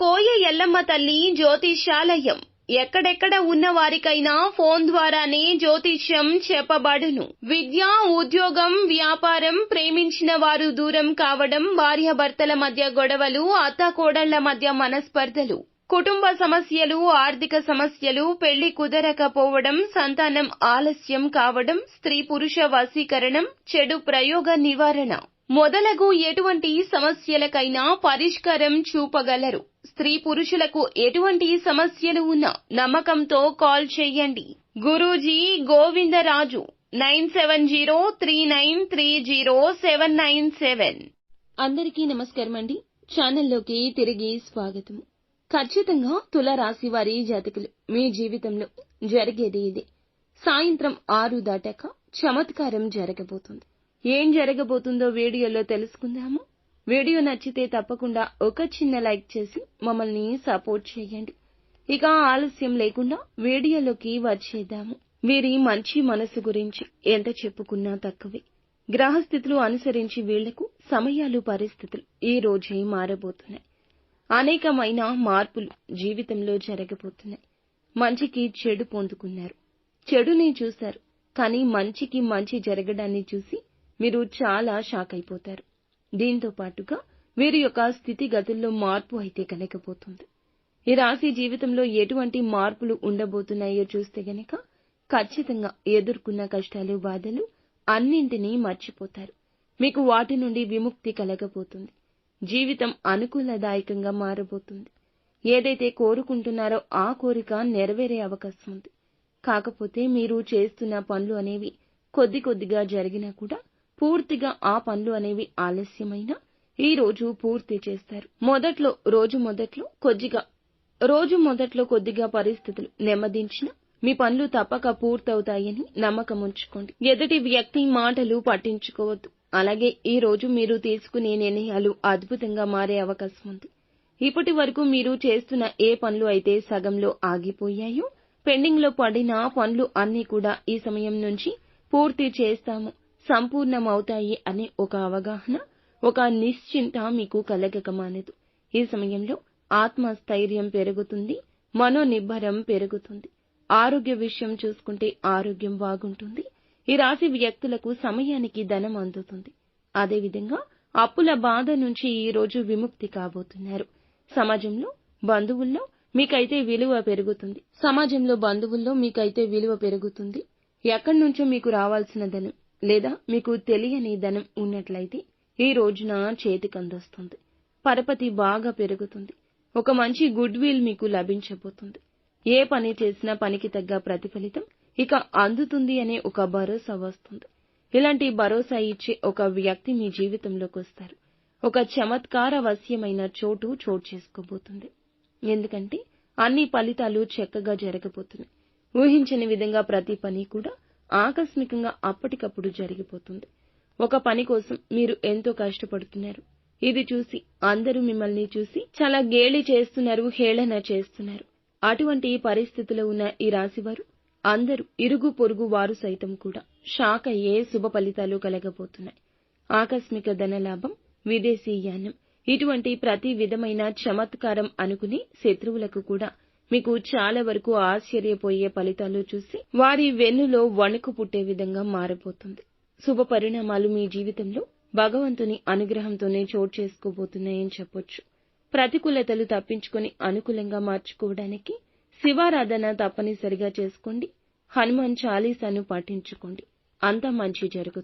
కోయ ఎల్లమ్మ తల్లి జ్యోతిష్యాలయం. ఎక్కడెక్కడ ఉన్న వారికైనా ఫోన్ ద్వారానే జ్యోతిష్యం చెప్పబడును. విద్య, ఉద్యోగం, వ్యాపారం, ప్రేమించిన వారు దూరం కావడం, భార్యాభర్తల మధ్య గొడవలు, అత్తాకోడళ్ల మధ్య మనస్పర్ధలు, కుటుంబ సమస్యలు, ఆర్థిక సమస్యలు, పెళ్లి కుదరకపోవడం, సంతానం ఆలస్యం కావడం, స్త్రీ పురుష వశీకరణం, చెడు ప్రయోగ నివారణ మొదలగు ఎటువంటి సమస్యలకైనా పరిష్కారం చూపగలరు. స్త్రీ పురుషులకు ఎటువంటి సమస్యలు ఉన్నా నమ్మకంతో కాల్ చేయండి. గురూజీ గోవిందరాజు 9703930797. అందరికీ నమస్కారం అండి. ఛానల్లోకి తిరిగి స్వాగతం. ఖచ్చితంగా తులారాశి వారి జాతకులు మీ జీవితంలో జరిగేది ఇదే. సాయంత్రం 6 దాటాక చమత్కారం జరగబోతుంది. ఏం జరగబోతుందో వీడియోలో తెలుసుకుందాము. వీడియో నచ్చితే తప్పకుండా ఒక చిన్న లైక్ చేసి మమ్మల్ని సపోర్ట్ చేయండి. ఇక ఆలస్యం లేకుండా వీడియోలోకి వచ్చేద్దాము. వీరి మంచి మనసు గురించి ఎంత చెప్పుకున్నా తక్కువే. గ్రహస్థితులు అనుసరించి వీళ్లకు సమయాలు, పరిస్థితులు ఈ రోజే మారబోతున్నాయి. అనేకమైన మార్పులు జీవితంలో జరగబోతున్నాయి. మంచికి చెడు పొందుకున్నారు, చెడుని చూశారు. కానీ మంచికి మంచి జరగడాన్ని చూసి మీరు చాలా షాక్ అయిపోతారు. దీంతో పాటుగా వీరి యొక్క స్థితిగతుల్లో మార్పు అయితే కలగబోతుంది. ఈ రాశి జీవితంలో ఎటువంటి మార్పులు ఉండబోతున్నాయో చూస్తే గనక ఖచ్చితంగా ఎదుర్కొన్న కష్టాలు, బాధలు అన్నింటినీ మర్చిపోతారు. మీకు వాటి నుండి విముక్తి కలగబోతుంది. జీవితం అనుకూలదాయకంగా మారబోతుంది. ఏదైతే కోరుకుంటున్నారో ఆ కోరిక నెరవేరే అవకాశం ఉంది. కాకపోతే మీరు చేస్తున్న పనులు అనేవి కొద్ది కొద్దిగా జరిగినా కూడా పూర్తిగా ఆ పనులు అనేవి ఆలస్యమైనా ఈ రోజు పూర్తి చేస్తారు. రోజు మొదట్లో కొద్దిగా పరిస్థితులు నెమ్మదించినా మీ పనులు తప్పక పూర్తవుతాయని నమ్మకం ఉంచుకోండి. ఎదుటి వ్యక్తి మాటలు పట్టించుకోవద్దు. అలాగే ఈ రోజు మీరు తీసుకునే నిర్ణయాలు అద్భుతంగా మారే అవకాశం ఉంది. ఇప్పటి వరకు మీరు చేస్తున్న ఏ పనులు అయితే సగంలో ఆగిపోయాయో, పెండింగ్ లో పడిన పనులు అన్నీ కూడా ఈ సమయం నుంచి పూర్తి చేస్తాము, సంపూర్ణమవుతాయి అనే ఒక అవగాహన, ఒక నిశ్చింత మీకు కలగక మానదు. ఈ సమయంలో ఆత్మస్థైర్యం పెరుగుతుంది, మనోనిబ్బరం పెరుగుతుంది. ఆరోగ్య విషయం చూసుకుంటే ఆరోగ్యం బాగుంటుంది. ఈ రాశి వ్యక్తులకు సమయానికి ధనం అందుతుంది. అదేవిధంగా అప్పుల బాధ నుంచి ఈ రోజు విముక్తి కాబోతున్నారు. సమాజంలో బంధువుల్లో మీకైతే విలువ పెరుగుతుంది. ఎక్కడి నుంచో మీకు రావాల్సిన ధనం లేదా మీకు తెలియని ధనం ఉన్నట్లయితే ఈ రోజున చేతికందొస్తుంది. పరపతి బాగా పెరుగుతుంది. ఒక మంచి గుడ్ విల్ మీకు లభించబోతుంది. ఏ పని చేసినా పనికి తగ్గ ప్రతిఫలితం ఇక అందుతుంది అనే ఒక భరోసా వస్తుంది. ఇలాంటి భరోసా ఇచ్చే ఒక వ్యక్తి మీ జీవితంలోకి వస్తారు. ఒక చమత్కార వశ్యమైన చోటు చేసుకోబోతుంది. ఎందుకంటే అన్ని ఫలితాలు చక్కగా జరగబోతున్నాయి. ఊహించని విధంగా ప్రతి పని కూడా ఆకస్మికంగా అప్పటికప్పుడు జరిగిపోతుంది. ఒక పని కోసం మీరు ఎంతో కష్టపడుతున్నారు. ఇది చూసి అందరూ మిమ్మల్ని చూసి చాలా గేలి చేస్తున్నారు, హేళన చేస్తున్నారు. అటువంటి పరిస్థితిలో ఉన్న ఈ రాశివారు అందరూ ఇరుగు పొరుగు వారు సైతం కూడా షాక్ అయ్యే శుభ ఫలితాలు కలగబోతున్నాయి. ఆకస్మిక ధనలాభం, విదేశీయానం ఇటువంటి ప్రతి విధమైన చమత్కారం అనుకుని శత్రువులకు కూడా మీకు చాలా వరకు ఆశ్చర్యపోయే ఫలితాలు చూసి వారి వెన్నులో వణుకు పుట్టే విధంగా మారబోతుంది. శుభ పరిణామాలు మీ జీవితంలో భగవంతుని అనుగ్రహంతోనే చోటు చేసుకోబోతున్నాయని చెప్పొచ్చు. ప్రతికూలతలు తప్పించుకొని అనుకూలంగా మార్చుకోవడానికి శివారాధన తప్పనిసరిగా చేసుకోండి. హనుమాన్ చాలీసాను పాటించుకోండి. అంతా మంచి జరుగుతుంది.